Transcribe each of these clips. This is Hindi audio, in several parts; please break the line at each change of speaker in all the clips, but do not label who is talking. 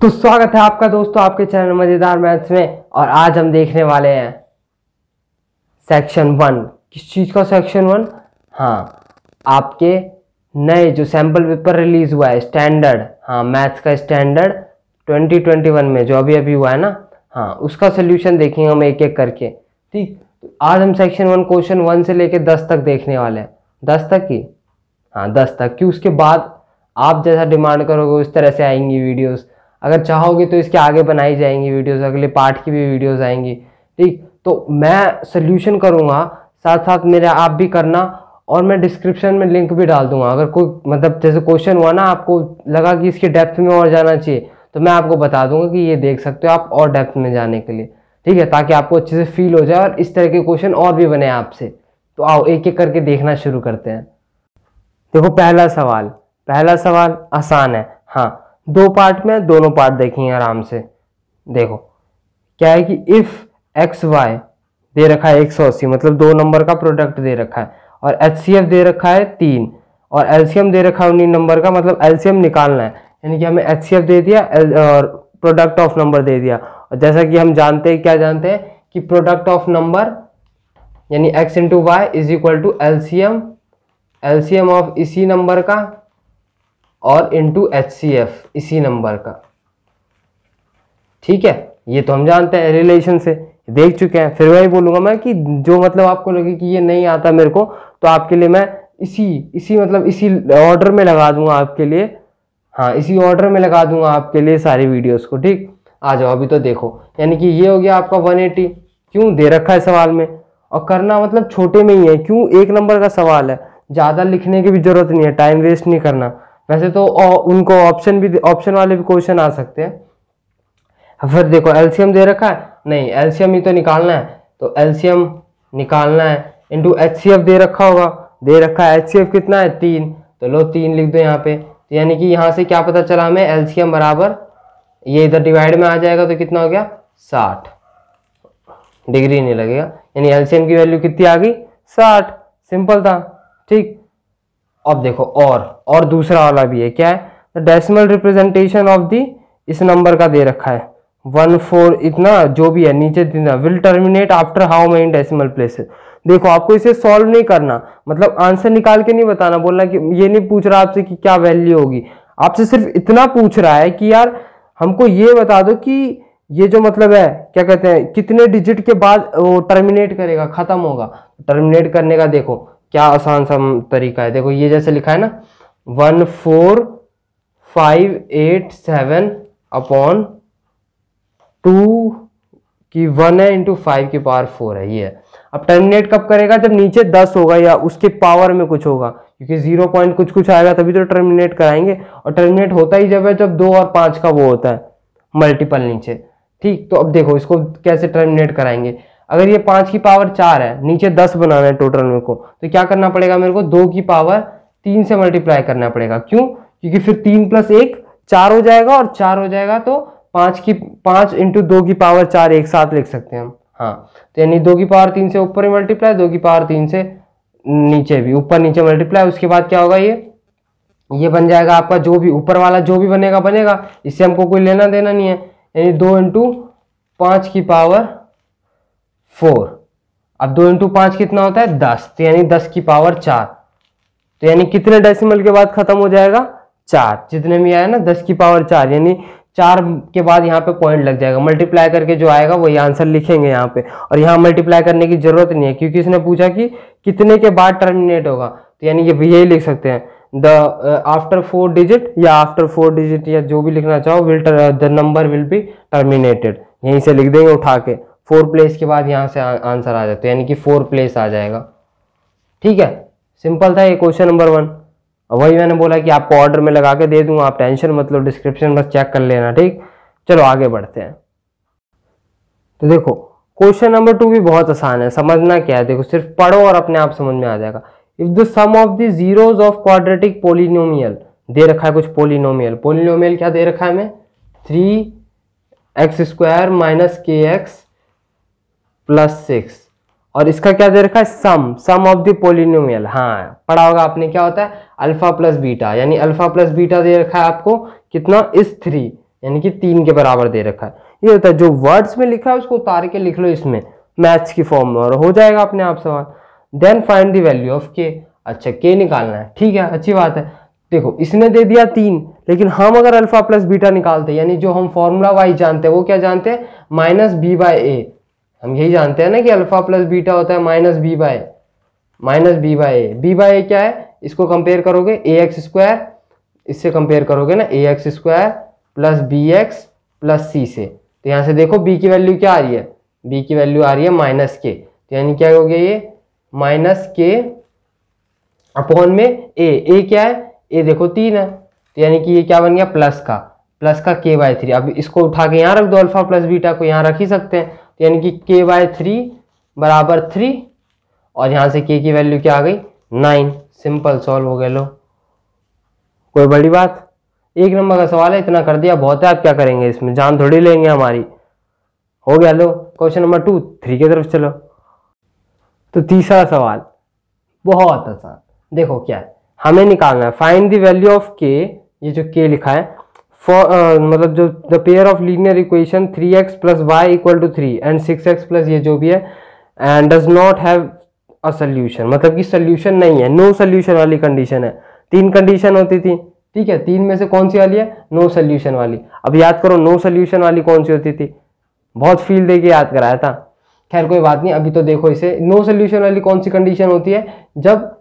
तो स्वागत है आपका दोस्तों आपके चैनल मजेदार मैथ्स में। और आज हम देखने वाले हैं सेक्शन 1। किस चीज का सेक्शन 1? हाँ, आपके नए जो सैम्पल पेपर रिलीज हुआ है स्टैंडर्ड, हाँ मैथ्स का स्टैंडर्ड 2021 में जो अभी हुआ है ना, हाँ उसका सोल्यूशन देखेंगे हम एक एक करके। ठीक, तो आज हम सेक्शन 1 क्वेश्चन 1 से लेके 10 तक देखने वाले हैं। 10 तक की, हाँ 10 तक की। उसके बाद आप जैसा डिमांड करोगे उस तरह से आएंगी वीडियोस। अगर चाहोगे तो इसके आगे बनाई जाएंगी वीडियोस, अगले पार्ट की भी वीडियोस आएंगी। ठीक, तो मैं सोल्यूशन करूँगा, साथ साथ मेरे आप भी करना, और मैं डिस्क्रिप्शन में लिंक भी डाल दूंगा। अगर कोई मतलब जैसे क्वेश्चन हुआ ना, आपको लगा कि इसकी डेप्थ में और जाना चाहिए, तो मैं आपको बता दूंगा कि ये देख सकते हो आप और डेप्थ में जाने के लिए। ठीक है, ताकि आपको अच्छे से फील हो जाए और इस तरह के क्वेश्चन और भी बने आपसे। तो आओ एक एक करके देखना शुरू करते हैं। देखो पहला सवाल आसान है। हाँ, दो पार्ट में, दोनों पार्ट देखेंगे आराम से। देखो क्या है कि इफ एक्स वाई दे रखा है 180, मतलब 2 नंबर का प्रोडक्ट दे रखा है, और HCF दे रखा है 3, और LCM दे रखा है 19 नंबर का, मतलब LCM निकालना है। यानी कि हमें HCF दे दिया और प्रोडक्ट ऑफ नंबर दे दिया। और जैसा कि हम जानते हैं, क्या जानते हैं कि प्रोडक्ट ऑफ नंबर यानी x into y is equal to LCM of इसी नंबर का और इंटू HCF इसी नंबर का। ठीक है, ये तो हम जानते हैं, रिलेशन से देख चुके हैं। फिर वही बोलूंगा मैं कि जो मतलब आपको लगे कि ये नहीं आता मेरे को, तो आपके लिए मैं इसी ऑर्डर में लगा दूंगा आपके लिए। हाँ, इसी ऑर्डर में लगा दूंगा आपके लिए सारी वीडियोस को। ठीक, आ जाओ अभी तो देखो। यानी कि ये हो गया आपका 180, क्यों दे रखा है सवाल में, और करना मतलब छोटे में ही है। क्यों? 1 नंबर का सवाल है, ज्यादा लिखने की भी जरूरत नहीं है, टाइम वेस्ट नहीं करना। वैसे तो उनको ऑप्शन वाले भी क्वेश्चन आ सकते हैं। फिर देखो LCM दे रखा है, नहीं LCM ही तो निकालना है, तो LCM निकालना है इंटू HCF दे रखा होगा, दे रखा है HCF कितना है 3, तो लो 3 लिख दो यहाँ पे। तो यानी कि यहाँ से क्या पता चला हमें, LCM बराबर ये इधर डिवाइड में आ जाएगा तो कितना हो गया 60 डिग्री नहीं लगेगा। यानी LCM की वैल्यू कितनी आ गई 60। सिंपल था। ठीक, अब देखो और दूसरा वाला भी है। क्या है? The decimal representation of the, इस नंबर का दे रखा है 14 इतना जो भी है नीचे देना, will terminate after how many decimal places. देखो आपको इसे सॉल्व नहीं करना, मतलब आंसर निकाल के नहीं बताना, बोलना कि ये नहीं पूछ रहा आपसे कि क्या वैल्यू होगी, आपसे सिर्फ इतना पूछ रहा है कि यार हमको ये बता दो कि ये जो मतलब है क्या कहते हैं, कितने डिजिट के बाद वो टर्मिनेट करेगा, खत्म होगा। टर्मिनेट करने का देखो क्या आसान सा तरीका है। देखो ये जैसे लिखा है ना 14587 अपॉन 2 की 1 है इंटू 5 की पावर 4 है, ये है। अब टर्मिनेट कब करेगा? जब नीचे 10 होगा या उसके पावर में कुछ होगा, क्योंकि 0 पॉइंट कुछ आएगा तभी तो टर्मिनेट कराएंगे। और टर्मिनेट होता ही जब है जब 2 और 5 का वो होता है मल्टीपल नीचे। ठीक, तो अब देखो इसको कैसे टर्मिनेट कराएंगे। अगर ये 5 की पावर 4 है, नीचे 10 बनाना है टोटल मेरे को, तो क्या करना पड़ेगा मेरे को, 2 की पावर 3 से मल्टीप्लाई करना पड़ेगा। क्यों? क्योंकि फिर 3 + 1 4 हो जाएगा, और 4 हो जाएगा तो 5 इंटू 2 की पावर 4 एक साथ लिख सकते हैं हम। हाँ, तो यानी 2 की पावर 3 से ऊपर ही मल्टीप्लाई, 2 की पावर 3 से नीचे भी, ऊपर नीचे मल्टीप्लाई। उसके बाद क्या होगा, ये बन जाएगा आपका, जो भी ऊपर वाला जो भी बनेगा, इससे हमको कोई लेना देना नहीं है। यानी 2 इंटू 5 की पावर 4। अब 2 इंटू 5 कितना होता है 10, तो यानी 10 की पावर 4। तो यानी कितने डेसिमल के बाद खत्म हो जाएगा 4, जितने में आया ना 10 की पावर 4, यानी 4 के बाद यहाँ पे पॉइंट लग जाएगा। मल्टीप्लाई करके जो आएगा वही आंसर लिखेंगे यहाँ पे। और यहाँ मल्टीप्लाई करने की जरूरत नहीं है, क्योंकि इसने पूछा कि कितने के बाद टर्मिनेट होगा, तो यानी ये यही लिख सकते हैं द आफ्टर 4 डिजिट, या आफ्टर 4 डिजिट, या जो भी लिखना चाहो, the number will be terminated. यहीं से लिख देंगे उठा के, 4 प्लेस के बाद यहाँ से आंसर आ जाता है, यानी कि 4 प्लेस आ जाएगा। ठीक है, सिंपल था ये क्वेश्चन नंबर 1। वही मैंने बोला कि आपको ऑर्डर में लगा के दे दूंगा, आप टेंशन मत लो, डिस्क्रिप्शन बस चेक कर लेना। ठीक, चलो आगे बढ़ते हैं। तो देखो क्वेश्चन नंबर 2 भी बहुत आसान है, समझना क्या है, देखो सिर्फ पढ़ो और अपने आप समझ में आ जाएगा। If the sum of the zeros of quadratic polynomial, दे रखा है कुछ पोलिनोमियल क्या दे रखा है हमें, 3x² - kx + 6, और इसका क्या दे रखा है सम ऑफ द पोलिनोमियल। हाँ पढ़ा होगा आपने, क्या होता है अल्फा प्लस बीटा, यानी अल्फा प्लस बीटा दे रखा है आपको कितना इस 3, यानी कि 3 के बराबर दे रखा है। ये होता है जो वर्ड्स में लिखा है उसको उतार के लिख लो इसमें मैथ्स की फॉर्म में और हो जाएगा अपने आप सवाल। Then find the value of k. अच्छा के निकालना है, ठीक है, अच्छी बात है। देखो इसने दे दिया 3, लेकिन हम अगर अल्फा प्लस बीटा निकालते हैं, यानी जो हम फॉर्मूला वाइज जानते हैं वो क्या जानते हैं, माइनस बी बाय ए। हम यही जानते हैं ना कि अल्फा प्लस बीटा होता है minus b by a. B by a क्या है, इसको कंपेयर करोगे ए एक्स स्क्वायर, इससे कंपेयर करोगे ना a x square plus b x plus c से। तो यहाँ से देखो बी की वैल्यू क्या आ रही है, बी की वैल्यू आ रही है माइनस के। तो यानी क्या हो गया ये माइनस के अपॉन में ए क्या है, ए देखो 3 है, तो यानी कि ये क्या बन गया प्लस का के बाय 3। अब इसको उठा के यहाँ रख दो, अल्फा प्लस बीटा को यहाँ रख ही सकते हैं। तो यानी कि के बाय 3 बराबर 3 और यहाँ से के की वैल्यू क्या आ गई 9। सिंपल सॉल्व हो गया। लो कोई बड़ी बात, 1 नंबर का सवाल है, इतना कर दिया बहुत है। आप क्या करेंगे इसमें, जान थोड़ी लेंगे हमारी। हो गया। लो क्वेश्चन नंबर 2 3 की तरफ चलो। तो तीसरा सवाल बहुत आसान, देखो क्या है, हमें निकालना है फाइंड द वैल्यू ऑफ के। ये जो के लिखा है फॉर मतलब जो the pair of linear equation 3x plus y equal to 3 and 6x plus ये जो भी है and does not have a solution, मतलब कि सोल्यूशन नहीं है, नो सोल्यूशन वाली कंडीशन है। 3 कंडीशन होती थी, ठीक है, 3 में से कौन सी वाली है, नो सोल्यूशन वाली। अब याद करो नो सोल्यूशन वाली कौन सी होती थी, बहुत फील दे के याद कराया था। खैर कोई बात नहीं, अभी तो देखो इसे नो सोल्यूशन वाली कौन सी कंडीशन होती है, जब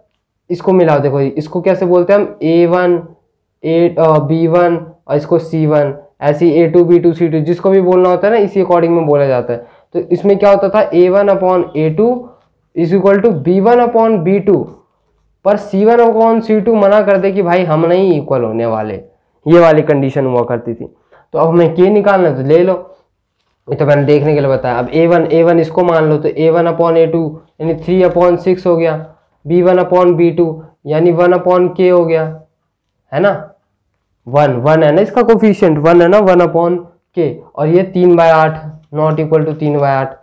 इसको मिलाओ। देखो इसको कैसे बोलते हैं हम, A1 B1 और इसको C1, ऐसी A2 B2 C2 जिसको भी बोलना होता है ना इसी अकॉर्डिंग में बोला जाता है। तो इसमें क्या होता था A1 upon A2 is equal to B1 upon B2, पर C1 अपॉन C2 मना कर दे कि भाई हम नहीं इक्वल होने वाले, ये वाली कंडीशन हुआ करती थी। तो अब हमें के निकालना है तो ले लो, ये तो मैंने देखने के लिए बताया। अब A1 इसको मान लो तो A1 अपॉन A2 यानी 3 अपॉन 6 हो गया, B1 अपॉन B2 यानी 1 अपॉन K हो गया, है ना, 1 है ना इसका कोफिशिएंट 1 है ना, 1 अपॉन K, और ये 3/8 नॉट इक्वल टू 3/8।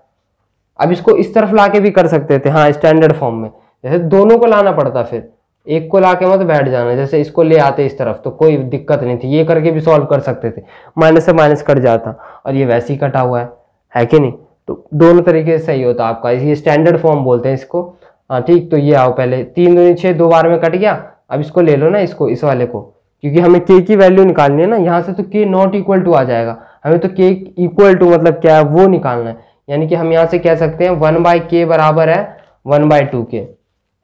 अब इसको इस तरफ लाके भी कर सकते थे, हाँ स्टैंडर्ड फॉर्म में, जैसे दोनों को लाना पड़ता, फिर एक को लाके मत बैठ जाना, जैसे इसको ले आते इस तरफ तो कोई दिक्कत नहीं थी, ये करके भी सॉल्व कर सकते थे, माइनस से माइनस कट जाता और ये वैसे ही कटा हुआ है कि नहीं। तो दोनों तरीके से सही होता आपका, ये स्टैंडर्ड फॉर्म बोलते हैं इसको। हाँ ठीक, तो ये आओ पहले 3 दूनी 6 2 बार में कट गया। अब इसको ले लो ना, इसको इस वाले को, क्योंकि हमें के की वैल्यू निकालनी है ना, यहाँ से तो के नॉट इक्वल टू आ जाएगा, हमें तो के इक्वल टू मतलब क्या है वो निकालना है। यानी कि हम यहाँ से कह सकते हैं 1/k बराबर है 1/2k,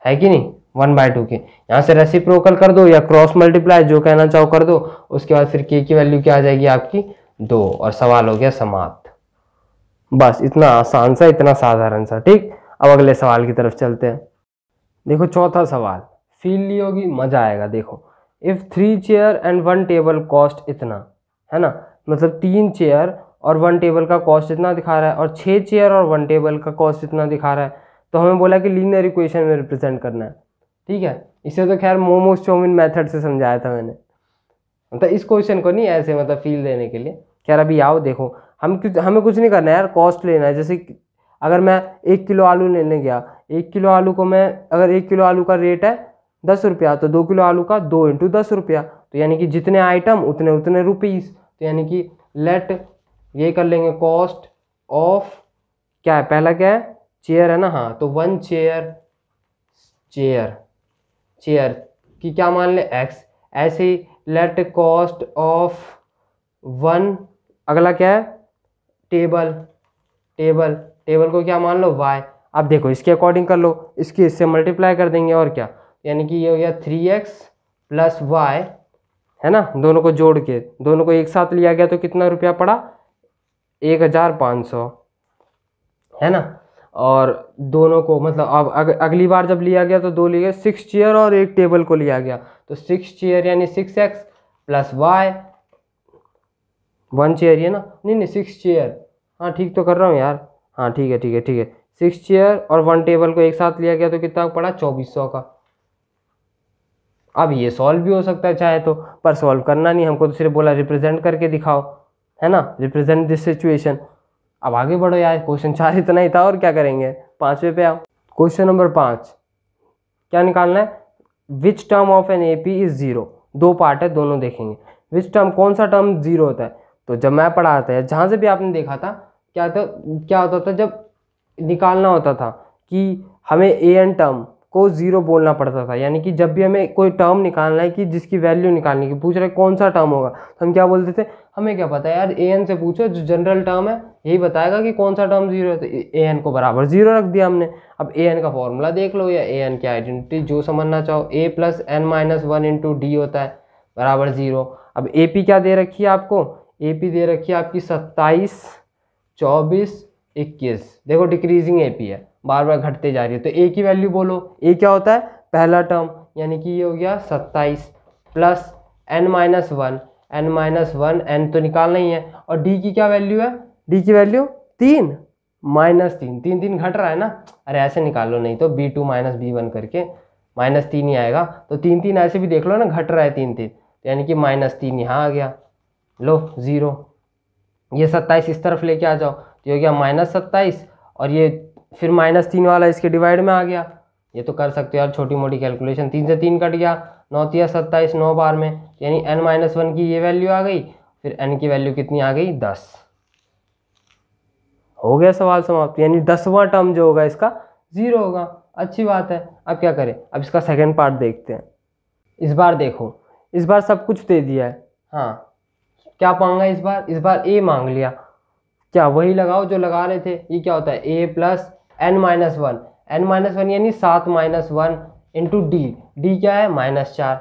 है कि नहीं, 1/2 के। यहाँ से रेसिप्रोकल कर दो या क्रॉस मल्टीप्लाई जो कहना चाहो कर दो, उसके बाद फिर के की वैल्यू क्या आ जाएगी आपकी 2 और सवाल हो गया समाप्त। बस इतना आसान सा, इतना साधारण सा, ठीक। अब अगले सवाल की तरफ चलते हैं। देखो चौथा सवाल, फील ली होगी, मजा आएगा। देखो if 3 chair and 1 table cost इतना, है ना, मतलब 3 चेयर और 1 टेबल का कॉस्ट इतना दिखा रहा है और 6 चेयर और 1 टेबल का कॉस्ट इतना दिखा रहा है, तो हमें बोला कि लीनियर इक्वेशन में रिप्रेजेंट करना है, ठीक है। इसे तो खैर मोमोज चाउमीन मेथड से समझाया था मैंने, मतलब इस क्वेश्चन को नहीं, ऐसे मतलब फील देने के लिए। खैर अभी आओ देखो, हमें कुछ नहीं करना है यार, कॉस्ट लेना है। जैसे अगर मैं 1 किलो आलू लेने गया, 1 किलो आलू को मैं, अगर 1 किलो आलू का रेट है 10 रुपया, तो 2 किलो आलू का 2 × 10 रुपया, तो यानी कि जितने आइटम उतने रुपीज़। तो यानी कि लेट ये कर लेंगे कॉस्ट ऑफ, क्या है पहला, क्या है चेयर है ना, हाँ, तो 1 चेयर की क्या मान ले x, ऐसे ही लेट कॉस्ट ऑफ 1, अगला क्या है टेबल को क्या मान लो y। अब देखो इसके अकॉर्डिंग कर लो, इसकी इससे मल्टीप्लाई कर देंगे और क्या, यानी कि ये हो गया 3x प्लस y, है ना, दोनों को जोड़ के, दोनों को एक साथ लिया गया तो कितना रुपया पड़ा 1500, है ना। और दोनों को मतलब अब अगली बार जब लिया गया तो 2 लिए गए, 6 चेयर और 1 टेबल को लिया गया, तो 6 चेयर यानी 6x प्लस y, 1 चेयर है ना, नहीं 6 चेयर, हाँ ठीक तो कर रहा हूँ यार, हाँ ठीक है 6 चेयर और 1 टेबल को एक साथ लिया गया तो कितना पड़ा 2400 का। अब ये सॉल्व भी हो सकता है चाहे तो, पर सॉल्व करना नहीं, हमको तो सिर्फ बोला रिप्रेजेंट करके दिखाओ, है ना, रिप्रेजेंट दिस सिचुएशन। अब आगे बढ़ो यार, क्वेश्चन 4 इतना ही था और क्या करेंगे, 5वें पे आओ। क्वेश्चन नंबर 5 क्या निकालना है, which term of an AP is 0। 2 part है, दोनों देखेंगे। विच टर्म, कौन सा टर्म 0 होता है, तो जब मैं पढ़ा था, जहाँ से भी आपने देखा था, क्या होता था जब निकालना होता था कि हमें ए एन टर्म को 0 बोलना पड़ता था, यानी कि जब भी हमें कोई टर्म निकालना है कि जिसकी वैल्यू निकालने की, पूछ रहे कौन सा टर्म होगा, तो हम क्या बोलते थे, हमें क्या पता है यार, ए एन से पूछो, जो जनरल टर्म है यही बताएगा कि कौन सा टर्म 0 है, तो ए एन को बराबर 0 रख दिया हमने। अब ए एन का फॉर्मूला देख लो या ए एन की आइडेंटिटी जो समझना चाहो, a plus n minus 1 into d होता है बराबर 0। अब ए पी क्या दे रखी है आपको, ए पी दे रखी है आपकी 27, 24, 21। देखो डिक्रीजिंग ए पी है, बार बार घटते जा रही है, तो ए की वैल्यू बोलो, ए क्या होता है, पहला टर्म, यानी कि ये हो गया 27 plus n minus 1, n minus 1, n तो निकालना ही है, और d की क्या वैल्यू है, d की वैल्यू 3 माइनस 3, 3 3 घट रहा है ना, अरे ऐसे निकाल लो, नहीं तो b2 माइनस b1 करके -3 ही आएगा, तो 3 3 ऐसे भी देख लो ना, घट रहा है 3 3, यानी कि -3 यहाँ आ गया, लो 0। ये 27 इस तरफ लेके आ जाओ, तो ये हो गया -27, और ये फिर -3 वाला इसके डिवाइड में आ गया। ये तो कर सकते हो यार छोटी मोटी कैलकुलेशन, 3 से 3 कट गया, 9 तिया 27, 9 बार में, यानी n माइनस 1 की ये वैल्यू आ गई, फिर n की वैल्यू कितनी आ गई, 10। हो गया सवाल समाप्त, यानी 10वां टर्म जो होगा इसका 0 होगा। अच्छी बात है। अब क्या करें, अब इसका सेकंड पार्ट देखते हैं। इस बार देखो, इस बार सब कुछ दे दिया है, हाँ क्या मांगा इस बार ए मांग लिया, क्या वही लगाओ जो लगा रहे थे। ये क्या होता है, a plus n minus 1, n minus 1 यानी 7 माइनस 1 इंटू डी, डी क्या है -4,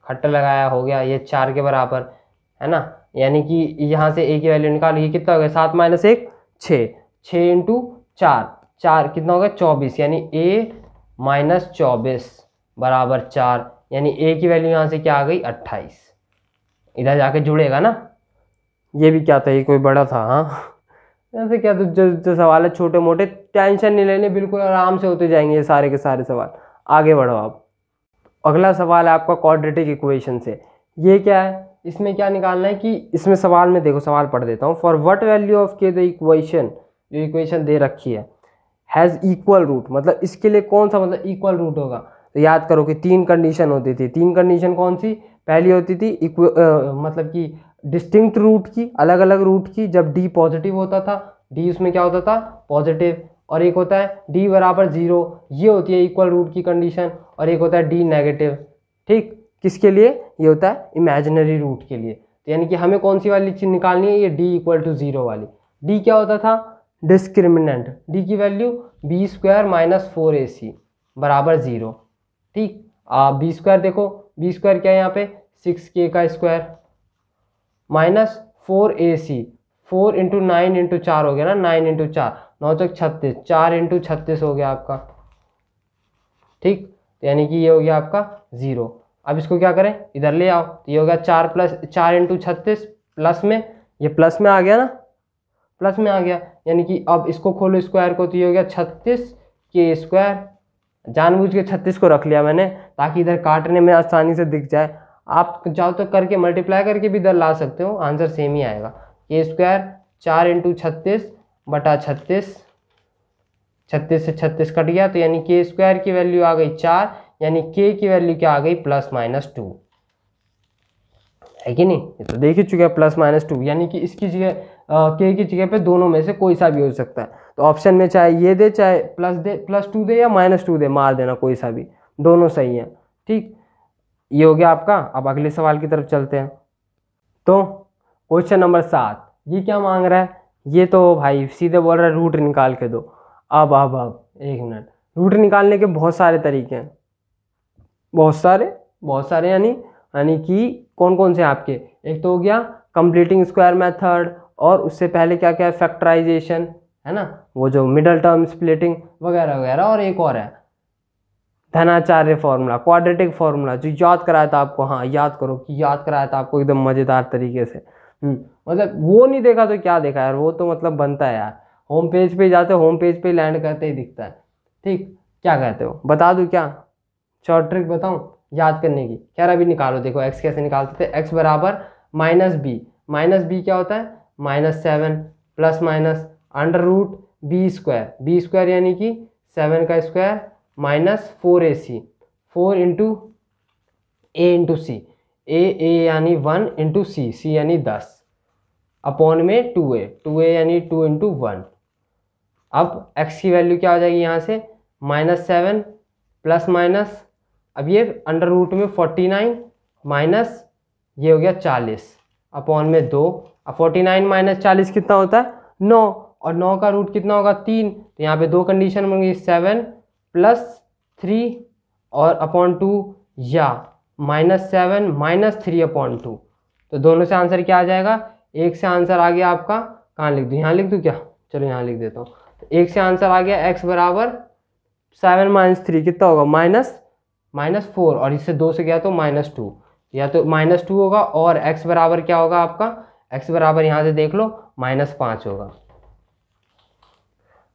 खट्टा लगाया, हो गया ये 4 के बराबर है ना, यानी कि यहाँ से ए की वैल्यू निकालो, ये कितना हो गया, 7 माइनस 1 6, 6 इंटू 4, 4 कितना हो गया 24, यानी ए माइनस 24 बराबर 4, यानी ए की वैल्यू यहाँ से क्या आ गई 28। इधर जाके जुड़ेगा ना, ये भी क्या था, ये कोई बड़ा था, हाँ ऐसे क्या, तो जो सवाल है छोटे मोटे, टेंशन नहीं लेने, बिल्कुल आराम से होते जाएंगे ये सारे के सारे सवाल। आगे बढ़ो आप। अगला सवाल है आपका क्वाड्रेटिक इक्वेशन से। ये क्या है, इसमें क्या निकालना है कि इसमें सवाल में देखो, सवाल पढ़ देता हूँ। फॉर व्हाट वैल्यू ऑफ के द इक्वेशन, जो इक्वेशन दे रखी है, हैज़ इक्वल रूट, मतलब इसके लिए कौन सा मतलब इक्वल रूट होगा। तो याद करो कि 3 कंडीशन होती थी। 3 कंडीशन कौन सी, पहली होती थी मतलब कि डिस्टिंक्ट रूट की, अलग अलग रूट की, जब डी पॉजिटिव होता था, डी उसमें क्या होता था पॉजिटिव, और एक होता है डी बराबर 0, ये होती है इक्वल रूट की कंडीशन, और एक होता है डी नेगेटिव। ठीक, किसके लिए, ये होता है इमेजिनरी रूट के लिए। तो यानी कि हमें कौन सी वाली चीज़ निकालनी है, ये डी इक्वल टू 0 वाली। डी क्या होता था, डिस्क्रिमिनेंट, डी की वैल्यू b² माइनस 4ac बराबर 0। ठीक, b² देखो, b² क्या है यहाँ पे 6k का square minus 4ac, 4 into 9 into 4 हो गया ना, 9 इंटू 4, 9 तक 36, 4 इंटू 36 हो गया आपका। ठीक, तो यानी कि ये हो गया आपका 0। अब इसको क्या करें, इधर ले आओ, तो ये हो गया 4 प्लस 4 इंटू 36 प्लस में, ये प्लस में आ गया ना, प्लस में आ गया, यानी कि अब इसको खोलो स्क्वायर को, तो ये हो गया 36k²। जानबूझ के 36 को रख लिया मैंने ताकि इधर काटने में आसानी से दिख जाए। आप चाहो तो करके मल्टीप्लाई करके भी इधर ला सकते हो, आंसर सेम ही आएगा। k² 4 इंटू 36 बटा 36, 36 से 36 कट गया, तो यानी k² की वैल्यू आ गई 4, यानी k की वैल्यू क्या आ गई +-2, है कि नहीं। ये तो देख ही चुके हैं +-2, यानी कि इसकी जगह k की जगह पे दोनों में से कोई सा भी हो सकता है। तो ऑप्शन में चाहे ये दे, चाहे +2 दे या -2 दे, मार देना कोई सा भी, दोनों सही है। ठीक, ये हो गया आपका। अब अगले सवाल की तरफ चलते हैं। तो क्वेश्चन नंबर 7, ये क्या मांग रहा है, ये तो भाई सीधे बोल रहा है रूट निकाल के दो। अब एक मिनट, रूट निकालने के बहुत सारे तरीके हैं, बहुत सारे यानी कि कौन कौन से आपके, एक तो हो गया कंप्लीटिंग स्क्वायर मेथड, और उससे पहले क्या क्या है फैक्टराइजेशन, है ना, वो जो मिडल टर्म स्प्लिटिंग वगैरह वगैरह, और एक और है धनाचार्य फॉर्मूला, क्वाड्रेटिक फॉर्मूला, जो याद कराया था आपको। हाँ याद करो कि याद कराया था आपको एकदम मज़ेदार तरीके से। मतलब वो नहीं देखा तो क्या देखा यार, वो तो मतलब बनता है यार, होम पेज पे जाते हो, होम पेज पे लैंड करते ही दिखता है। ठीक, क्या कहते हो, बता दूँ क्या, शॉर्ट ट्रिक बताऊँ याद करने की। खैर अभी निकालो, देखो x कैसे निकालते थे, x बराबर -b, -b क्या होता है -7 प्लस माइनस √b², यानी कि 7 का square minus 4ac, 4 into a into c, a यानी 1 इंटू सी यानी 10, अपॉन में 2a यानी 2 इंटू 1। अब x की वैल्यू क्या हो जाएगी यहाँ से -7 प्लस माइनस, अब ये अंडर रूट में 49 माइनस ये हो गया 40 अपॉन में 2। अब 49 माइनस 40 कितना होता है 9, और 9 का रूट कितना होगा 3, तो यहाँ पे दो कंडीशन बन गई 7 प्लस 3 और अपॉन 2 या -7 माइनस 3 अपॉन 2। तो दोनों से आंसर क्या आ जाएगा, एक से आंसर आ गया आपका, कहाँ लिख दूँ, यहाँ लिख दूँ क्या, चलो यहाँ लिख देता हूँ। तो एक से आंसर आ गया x बराबर 7 माइनस 3 कितना होगा -4, और इससे 2 से गया तो -2, या तो -2 होगा, और x बराबर क्या होगा आपका, x बराबर यहाँ से देख लो -5 होगा।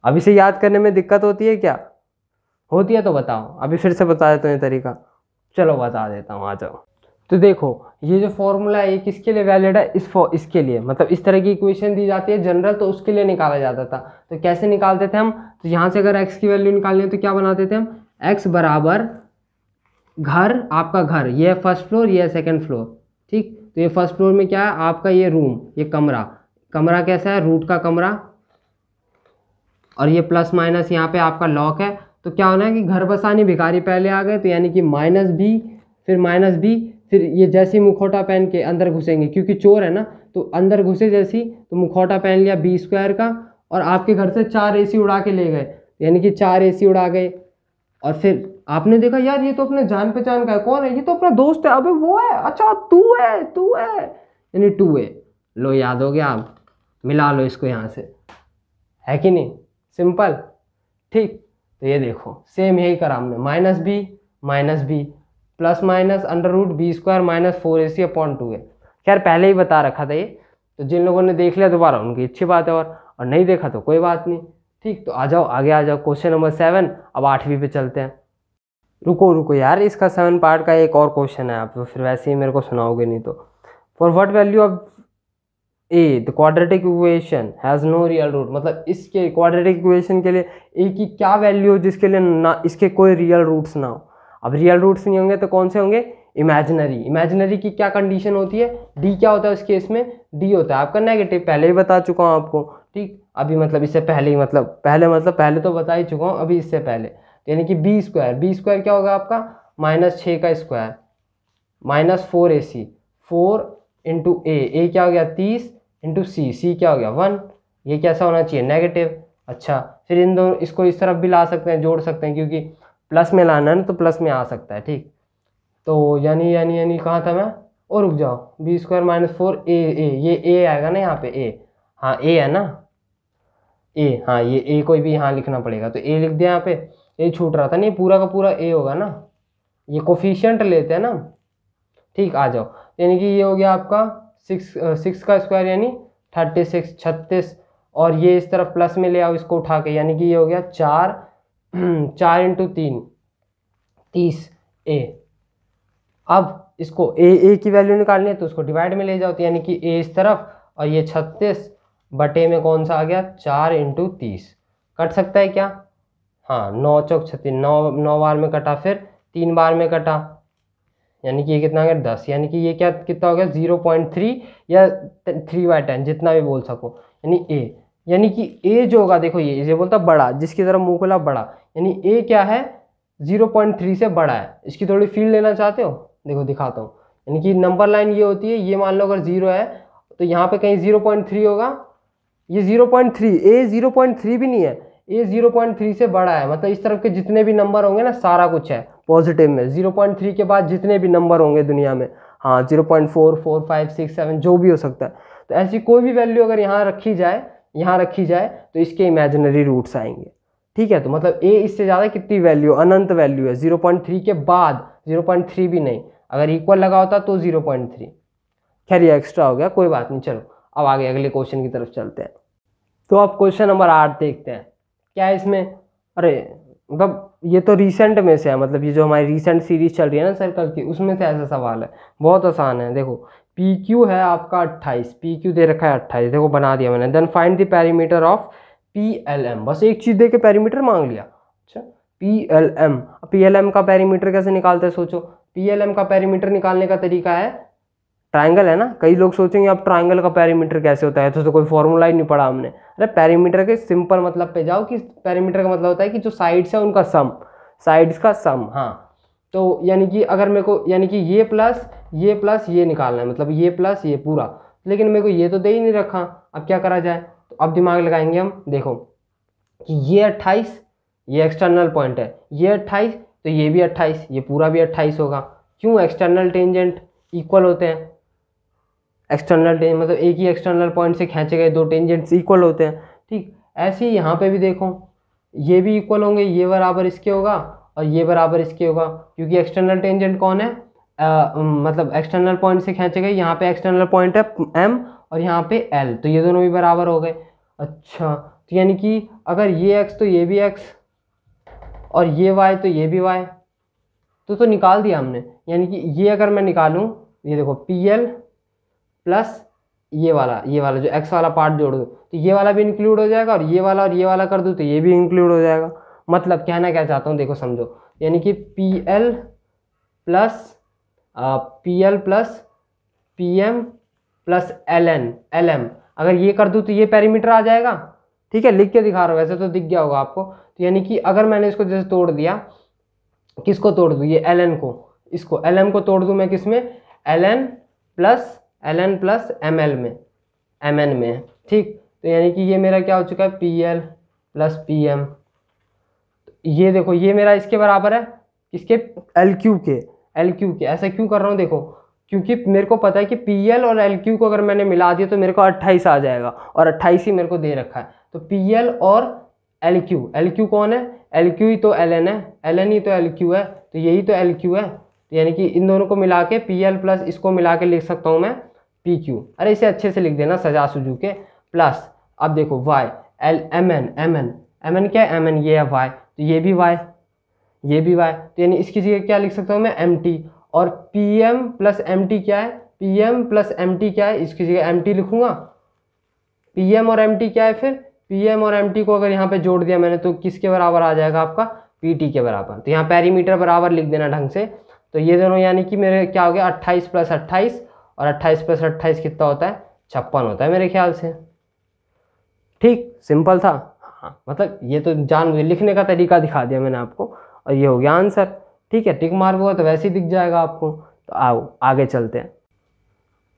अब इसे याद करने में दिक्कत होती है क्या, होती है तो बताओ, अभी फिर से बता देता हूँ ये तरीका, चलो बता देता हूँ, आ जाओ। तो देखो ये जो फॉर्मूला है ये किसके लिए वैलिड है, इसके लिए, मतलब इस तरह की इक्वेशन दी जाती है जनरल तो उसके लिए निकाला जाता था। तो कैसे निकालते थे हम, तो यहाँ से अगर x की वैल्यू निकालनी है तो क्या बनाते थे हम, x बराबर घर, आपका घर ये है फर्स्ट फ्लोर, ये है सेकंड फ्लोर, ठीक। तो ये फर्स्ट फ्लोर में क्या है आपका, ये रूम, ये कमरा, कमरा कैसा है रूट का कमरा, और ये प्लस माइनस यहाँ पे आपका लॉक है। तो क्या होना है कि घर बसाने भिखारी पहले आ गए, तो यानी कि -b फिर -b, फिर ये जैसे मुखौटा पहन के अंदर घुसेंगे, क्योंकि चोर है ना, तो अंदर घुसे जैसी तो मुखौटा पहन लिया b² का, और आपके घर से 4 AC उड़ा के ले गए, यानी कि 4 AC उड़ा गए। और फिर आपने देखा यार ये तो अपने जान पहचान का है, कौन है, ये तो अपना दोस्त है, अबे वो है, अच्छा तू है, यानी 2a। लो याद हो गया, आप मिला लो इसको यहाँ से, है कि नहीं, सिंपल, ठीक। तो ये देखो सेम यही करा हमने, -b plus minus under root b² minus 4ac upon 2a। खैर पहले ही बता रखा था ये, तो जिन लोगों ने देख लिया दोबारा उनकी अच्छी बात है, और नहीं देखा तो कोई बात नहीं, ठीक। तो आ जाओ आगे आ जाओ, क्वेश्चन नंबर 7। अब 8वीं पे चलते हैं। रुको यार, इसका 7 पार्ट का एक और क्वेश्चन है, आप तो फिर वैसे ही मेरे को सुनाओगे नहीं तो। For what value of a the quadratic equation has no real root, मतलब इसके क्वाड्रेटिक इक्वेशन के लिए ए की क्या वैल्यू हो जिसके लिए ना इसके कोई रियल रूट्स ना हो। अब रियल रूट्स नहीं होंगे तो कौन से होंगे, इमेजिनरी की क्या कंडीशन होती है, डी क्या होता है उस केस में, डी होता है आपका नेगेटिव, पहले ही बता चुका हूँ आपको, ठीक। अभी मतलब इससे पहले ही पहले तो बता ही चुका हूँ, अभी इससे पहले, यानी कि b² क्या होगा आपका -6 का स्क्वायर -4ac, 4 इंटू ए क्या हो गया 30 इंटू सी क्या हो गया 1, ये कैसा होना चाहिए नेगेटिव। अच्छा फिर इन दोनों इसको इस तरफ भी ला सकते हैं, जोड़ सकते हैं, क्योंकि प्लस में लाना है ना तो प्लस में आ सकता है, ठीक। तो यानी कहाँ था मैं, और रुक जाओ, b² -4 ये ए आएगा ना यहाँ पे, ए, हाँ ए है ना, ए, हाँ ये ए कोई भी यहाँ लिखना पड़ेगा, तो ए लिख दिया यहाँ पे, ए छूट रहा था नहीं, पूरा का पूरा ए होगा ना, ये कोफिशिएंट लेते हैं ना, ठीक। आ जाओ, यानी कि ये हो गया आपका 6 का स्क्वायर यानी 36, और ये इस तरफ प्लस में ले आओ इसको उठा के, यानी कि ये हो गया 4 इंटू 3 30 ए। अब इसको ए की वैल्यू निकालनी है तो उसको डिवाइड में ले जाओ, तो यानी कि ए इस तरफ, और ये 36 बटे में कौन सा आ गया 4 इंटू 30, कट सकता है क्या, हाँ 9 चौक 36, 9 बार में कटा, फिर 3 बार में कटा, यानी कि ये कितना आ गया 10, यानी कि ये क्या कितना हो गया 0.3 या 3/10 जितना भी बोल सको, यानी ए, यानी कि ए जो होगा देखो ये बोलता बड़ा, जिसकी तरफ मुंह खुला बड़ा, यानी ए क्या है 0.3 से बड़ा है। इसकी थोड़ी फील लेना चाहते हो, देखो दिखाता हूँ, यानी कि नंबर लाइन ये होती है, ये मान लो अगर 0 है तो यहाँ पे कहीं 0.3 होगा, ये 0.3, ए 0.3 भी नहीं है, ए 0.3 से बड़ा है, मतलब इस तरफ के जितने भी नंबर होंगे ना सारा कुछ है पॉजिटिव में, 0.3 के बाद जितने भी नंबर होंगे दुनिया में, हाँ 0.4 4 5 6 7 जो भी हो सकता है। तो ऐसी कोई भी वैल्यू अगर यहाँ रखी जाए तो इसके इमेजिनरी रूट्स आएंगे, ठीक है। तो मतलब ए इससे ज़्यादा कितनी वैल्यू, अनंत वैल्यू है, 0.3 के बाद 0.3 भी नहीं, अगर इक्वल लगा होता तो 0.3। खैर ये एक्स्ट्रा हो गया, कोई बात नहीं, चलो अब आगे अगले क्वेश्चन की तरफ चलते हैं। तो अब क्वेश्चन नंबर 8 देखते हैं, क्या है इसमें, अरे मतलब ये तो रिसेंट में से है, मतलब ये जो हमारी रिसेंट सीरीज चल रही है ना सर्कल की, उसमें से ऐसा सवाल है, बहुत आसान है। देखो पी क्यू है आपका 28, पी क्यू दे रखा है 28, देखो बना दिया मैंने, then find the perimeter of P L M, बस एक चीज़ दे के पेरीमीटर मांग लिया। अच्छा पी एल एम का पेरीमीटर कैसे निकालते हैं सोचो, पी एल एम का पेरीमीटर निकालने का तरीका है ट्राइंगल है ना, कई लोग सोचेंगे अब ट्राइंगल का पेरीमीटर कैसे होता है, तो कोई फॉर्मूला ही नहीं पढ़ा हमने। अरे पेरीमीटर के सिंपल मतलब पे जाओ कि पेरीमीटर का मतलब होता है कि जो साइड्स है उनका सम, साइड्स का सम। हाँ, तो यानी कि अगर मेरे को यानी कि ये प्लस ये निकालना है, मतलब ये प्लस ये पूरा, लेकिन मेरे को ये तो दे ही नहीं रखा, अब क्या करा जाए। तो अब दिमाग लगाएंगे हम, देखो कि ये 28 ये एक्सटर्नल पॉइंट है, ये 28 तो ये भी 28, ये पूरा भी 28 होगा। क्यों? एक्सटर्नल टेंजेंट इक्वल होते हैं, एक्सटर्नल टेंजेंट मतलब एक ही एक्सटर्नल पॉइंट से खींचे गए दो टेंजेंट्स इक्वल होते हैं। ठीक, ऐसे ही यहाँ पे भी देखो, ये भी इक्वल होंगे, ये बराबर इसके होगा और ये बराबर इसके होगा, क्योंकि एक्सटर्नल टेंजेंट कौन है, मतलब एक्सटर्नल पॉइंट से खींचे गए, यहाँ पे एक्सटर्नल पॉइंट है m और यहाँ पे l, तो ये दोनों भी बराबर हो गए। अच्छा, तो यानी कि अगर ये x तो ये भी x और ये y तो ये भी y, तो निकाल दिया हमने। यानी कि ये अगर मैं निकालूं, ये देखो PL प्लस ये वाला जो x वाला पार्ट जोड़ दो तो ये वाला भी इंक्लूड हो जाएगा, और ये वाला कर दूँ तो ये भी इंक्लूड हो जाएगा। मतलब कहना क्या चाहता हूँ, देखो समझो, यानी कि PL plus PM plus LM अगर ये कर दूँ तो ये पेरीमीटर आ जाएगा। ठीक है, लिख के दिखा रहा हूँ, वैसे तो दिख गया होगा आपको। तो यानी कि अगर मैंने इसको जैसे तोड़ दिया, किसको तोड़ दूँ, ये LN को, इसको LM को तोड़ दूँ मैं किस में, LN प्लस ML में, MN में। ठीक, तो यानी कि ये मेरा क्या हो चुका है, PL प्लस PM। ये देखो ये मेरा इसके बराबर है, किसके, LQ के। ऐसा क्यों कर रहा हूँ, देखो क्योंकि मेरे को पता है कि PL और LQ को अगर मैंने मिला दिया तो मेरे को 28 आ जाएगा, और 28 ही मेरे को दे रखा है। तो PL और LQ कौन है, LQ ही तो LN है, LN ही तो LQ है, तो यही तो LQ है। तो यानी कि इन दोनों को मिला के PL प्लस इसको मिला के लिख सकता हूँ मैं PQ। अरे इसे अच्छे से लिख देना सजा सुजू के। प्लस अब देखो Y MN क्या है, MN ये है Y, तो ये भी Y, तो यानी इसकी जगह क्या लिख सकता हूँ मैं, MT। और PM प्लस MT क्या है, इसकी जगह MT लिखूंगा। PM और MT क्या है, फिर PM और MT को अगर यहाँ पे जोड़ दिया मैंने तो किसके बराबर आ जाएगा आपका, PT के बराबर। तो यहाँ पेरीमीटर बराबर लिख देना ढंग से। तो ये दोनों यानी कि मेरे क्या हो गया, 28 प्लस 28, और 28 प्लस 28 कितना होता है, 56 होता है मेरे ख्याल से। ठीक, सिंपल था। हाँ, मतलब ये तो जान लिखने का तरीका दिखा दिया मैंने आपको, और ये हो गया आंसर। ठीक है, टिक मार्क हुआ तो वैसे ही दिख जाएगा आपको। तो आओ आगे चलते हैं।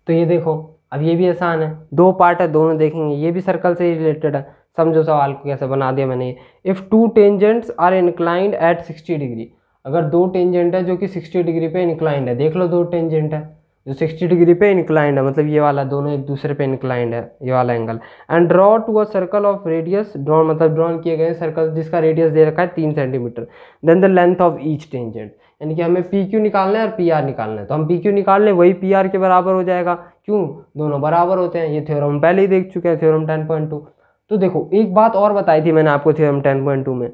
तो ये देखो, अब ये भी आसान है, दो पार्ट है, दोनों देखेंगे, ये भी सर्कल से ही रिलेटेड है। समझो सवाल को कैसे बना दिया मैंने। If two tangents are inclined at 60 degree, अगर दो टेंजेंट है जो कि 60 डिग्री पे इंक्लाइंड है, देख लो दो टेंजेंट है जो 60 डिग्री पे इंक्लाइंड है, मतलब ये वाला दोनों एक दूसरे पे इंक्लाइंड है, ये वाला angle. And draw two a circle of radius, draw मतलब ड्रॉ किए गए सर्कल जिसका रेडियस दे रखा है 3 centimetre, then the length of each tangent. यानी कि हमें PQ निकालना है और PR निकालना है, तो हम PQ निकाल लें, वही PR के बराबर हो जाएगा। क्यों, दोनों बराबर होते हैं, ये थ्योरम हम पहले ही देख चुके हैं, थ्योरम 10.2। तो देखो एक बात और बताई थी मैंने आपको थ्योरम 10.2 में,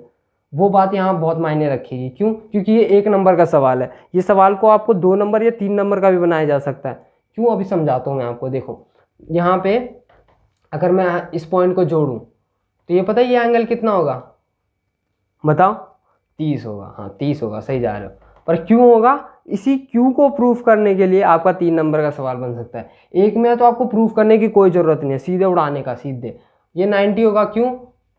वो बात यहाँ बहुत मायने रखेगी। क्यों, क्योंकि ये 1 नंबर का सवाल है, ये सवाल को आपको 2 नंबर या 3 नंबर का भी बनाया जा सकता है। क्यों, अभी समझाता हूँ मैं आपको। देखो यहाँ पे अगर मैं इस पॉइंट को जोड़ूँ तो ये पता है ये एंगल कितना होगा, बताओ, 30 होगा। हाँ 30 होगा, सही जा रहे हो। पर क्यों होगा, इसी क्यू को प्रूफ करने के लिए आपका 3 नंबर का सवाल बन सकता है। एक में तो आपको प्रूफ करने की कोई ज़रूरत नहीं है, सीधे उड़ाने का, सीधे ये 90 होगा। क्यों,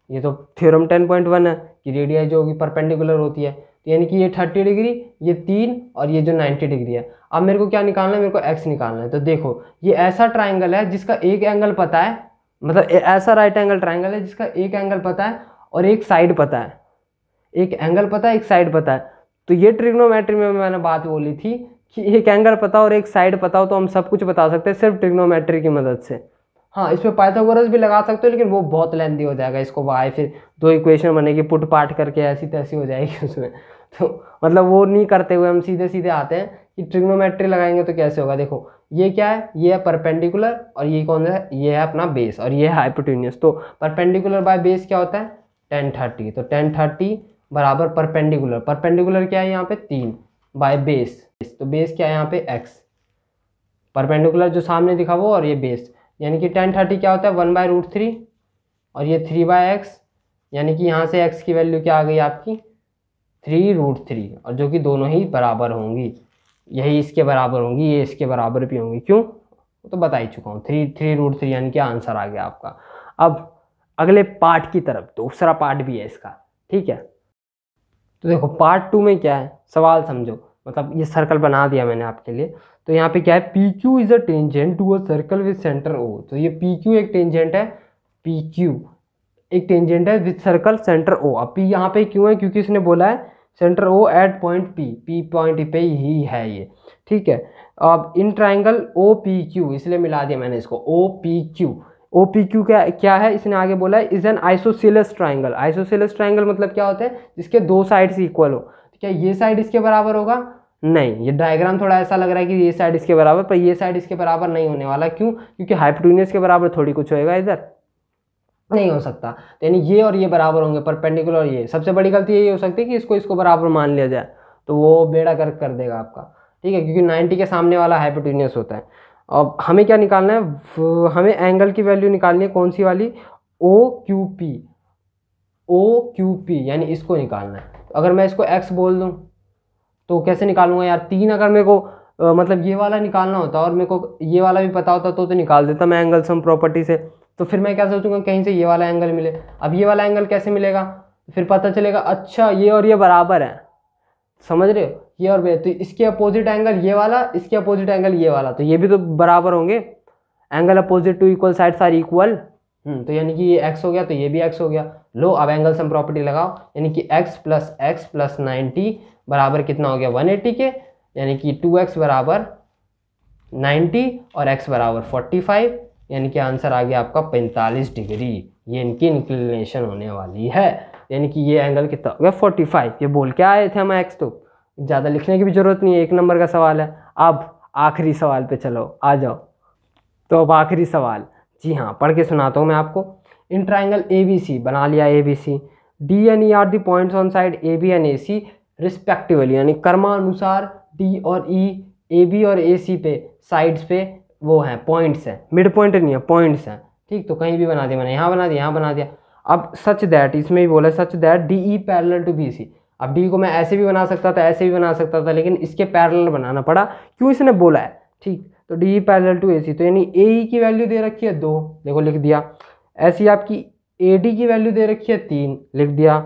ये तो थ्योरम 10.1 है कि रेडियस जो होगी परपेंडिकुलर होती है, तो यानी कि ये 30 डिग्री, ये 3 और ये जो 90 डिग्री है। अब मेरे को क्या निकालना है, मेरे को x निकालना है। तो देखो ये ऐसा ट्राइंगल है जिसका एक एंगल पता है, मतलब ऐसा राइट एंगल ट्राइंगल है जिसका एक एंगल पता है और एक साइड पता है, एक एंगल पता है एक साइड पता है। तो ये ट्रिग्नोमेट्री में मैंने बात बोली थी कि एक एंगल पता और एक साइड पता हो तो हम सब कुछ बता सकते हैं सिर्फ ट्रिग्नोमेट्री की मदद से। हाँ, इसमें पाइथागोरस भी लगा सकते हो लेकिन वो बहुत लेंथी हो जाएगा, इसको वाई फिर 2 इक्वेशन बनेगी पुट पाट करके ऐसी तैसी हो जाएगी उसमें। तो मतलब वो नहीं करते हुए हम सीधे सीधे आते हैं कि ट्रिग्नोमेट्री लगाएंगे तो कैसे होगा। देखो ये क्या है, ये है परपेंडिकुलर और ये कौन है, ये है अपना बेस और ये है हाइपोटेन्यूज। तो परपेंडिकुलर बाय बेस क्या होता है, 1030। तो 1030 बराबर परपेंडिकुलर क्या है यहाँ पे 3 बाय बेस, तो बेस क्या है यहाँ पे x, परपेंडिकुलर जो सामने दिखा वो और ये बेस, यानी कि 1030 क्या होता है 1/√3 और ये 3/x, यानी कि यहाँ से x की वैल्यू क्या आ गई आपकी 3√3, और जो कि दोनों ही बराबर होंगी। यही इसके बराबर होंगी, ये इसके बराबर भी होंगी। क्यों, तो बता ही चुका हूँ, 3√3 यानी कि आंसर आ गया आपका। अब अगले पार्ट की तरफ, दूसरा पार्ट भी है इसका, ठीक है। तो देखो पार्ट 2 में क्या है, सवाल समझो, मतलब ये सर्कल बना दिया मैंने आपके लिए। तो यहाँ पे क्या है, P Q is a tangent to a circle with centre O. तो ये पी क्यू एक टेंजेंट है, पी क्यू एक टेंजेंट है विद सर्कल सेंटर ओ। अब पी यहाँ पे क्यों है, क्योंकि इसने बोला है centre O at point P, P point पे ही है ये, ठीक है। अब in triangle O P Q, इसलिए मिला दिया मैंने इसको, O P Q. O P Q क्या क्या है, इसने आगे बोला है is an isosceles triangle. Isosceles triangle मतलब क्या होता है, जिसके दो साइड्स इक्वल हो। तो क्या ये साइड इसके बराबर होगा, नहीं, ये डायग्राम थोड़ा ऐसा लग रहा है कि ये साइड इसके बराबर, पर ये साइड इसके बराबर नहीं होने वाला। क्यों, क्योंकि हाइपोटेन्यूज के बराबर थोड़ी कुछ होएगा, इधर नहीं हो सकता। तो यानी ये और ये बराबर होंगे, परपेंडिकुलर। ये सबसे बड़ी गलती यही हो सकती है कि इसको बराबर मान लिया जाए, तो वो बेड़ा गर्क कर देगा आपका, ठीक है, क्योंकि 90 के सामने वाला हाइपोटेन्यूस होता है। अब हमें क्या निकालना है, हमें एंगल की वैल्यू निकालनी है, कौन सी वाली, O Q P, O Q P, यानी इसको निकालना है। तो अगर मैं इसको एक्स बोल दूँ तो कैसे निकालूंगा यार, 3 अगर मेरे को मतलब ये वाला निकालना होता और मेरे को ये वाला भी पता होता तो निकाल देता मैं एंगल सम प्रॉपर्टी से। तो फिर मैं क्या सोचूंगा, कहीं से ये वाला एंगल मिले। अब ये वाला एंगल कैसे मिलेगा, फिर पता चलेगा अच्छा ये और ये बराबर है, समझ रहे हो, ये और ये, तो इसके अपोजिट एंगल ये वाला, इसके अपोजिट एंगल ये वाला, तो ये भी तो बराबर होंगे। Angle opposite to equal sides are equal. तो यानी कि ये x हो गया, तो ये भी x हो गया। लो अब एंगल सम प्रॉपर्टी लगाओ, यानी कि x प्लस 90 बराबर कितना हो गया, 180 के, यानी कि 2x बराबर 90 और x बराबर 45, यानी कि आंसर आ गया आपका 45 डिग्री। ये इनकी इंक्लिनेशन होने वाली है, यानी कि ये एंगल कितना हो गया, 45। ये बोल के आए थे हम x, तो ज़्यादा लिखने की भी जरूरत नहीं है, 1 नंबर का सवाल है। अब आखिरी सवाल पे चलो, आ जाओ। तो अब आखिरी सवाल, जी हाँ, पढ़ के सुनाता हूँ मैं आपको। In triangle A B C, बना लिया A B C, D and E are the points on side A B and A C respectively, यानी क्रमानुसार डी और ई, ए बी और ए सी पे साइड्स पे वो हैं, पॉइंट्स हैं, मिड पॉइंट नहीं है, पॉइंट्स हैं, ठीक। तो कहीं भी बना दिया मैंने, यहाँ बना दिया, यहाँ बना दिया। अब सच दैट, इसमें भी बोला such that D E parallel to B C. अब डी को मैं ऐसे भी बना सकता था, ऐसे भी बना सकता था, लेकिन इसके पैरेलल बनाना पड़ा, क्यों, इसने बोला है, ठीक। तो डी पैरेलल टू ए सी, तो यानी ए ई की वैल्यू दे रखी है 2, देखो लिख दिया। ऐसी आपकी ए डी की वैल्यू दे रखी है 3, लिख दिया।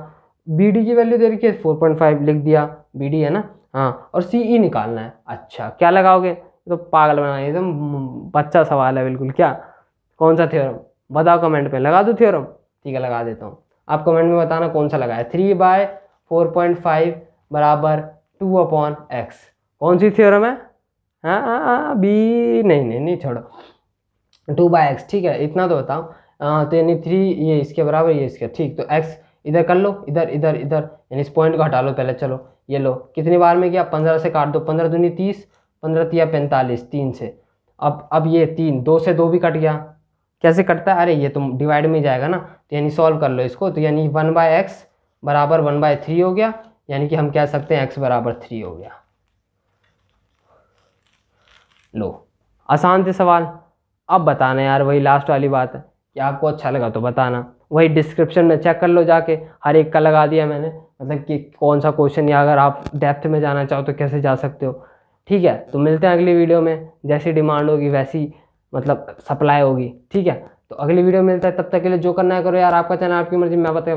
बी डी की वैल्यू दे रखी है 4.5, लिख दिया, बी डी है ना, हाँ। और सी ई निकालना है। अच्छा क्या लगाओगे, तो पागल बनाइए, एकदम बच्चा सवाल है बिल्कुल। क्या, कौन सा थ्योरम बताओ कमेंट में, लगा दो थ्योरम, ठीक है लगा देता हूँ। आप कमेंट में बताना कौन सा लगाया, 3/4.5 बराबर 2/x, कौन सी थ्योरम है, हाँ बी, नहीं छोड़ो, 2/x, ठीक है, इतना तो बताओ। तो यानी 3 ये इसके बराबर, ये इसके, ठीक। तो x इधर कर लो, इधर इधर इधर, यानी इस पॉइंट को हटा लो पहले। चलो ये लो, कितनी बार में किया, 15 से काट दो, 15 दूनी 30, 15 तिया 45, 3 से। अब ये 3, 2 से 2 भी कट गया, कैसे कटता है, अरे ये तो डिवाइड में ही जाएगा ना, तो यानी सॉल्व कर लो इसको। तो यानी 1/x बराबर 1/3 हो गया, यानी कि हम कह सकते हैं x बराबर 3 हो गया। लो आसान थे सवाल। अब बताना यार, वही लास्ट वाली बात है कि आपको अच्छा लगा तो बताना, वही डिस्क्रिप्शन में चेक कर लो जाके, हर एक का लगा दिया मैंने, मतलब कि कौन सा क्वेश्चन, या अगर आप डेप्थ में जाना चाहो तो कैसे जा सकते हो, ठीक है। तो मिलते हैं अगली वीडियो में, जैसी डिमांड होगी वैसी मतलब सप्लाई होगी, ठीक है। तो अगली वीडियो में मिलता है, तब तक के लिए जो करना है करो यार, आपका चैनल आपकी मर्जी, मैं बता।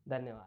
धन्यवाद।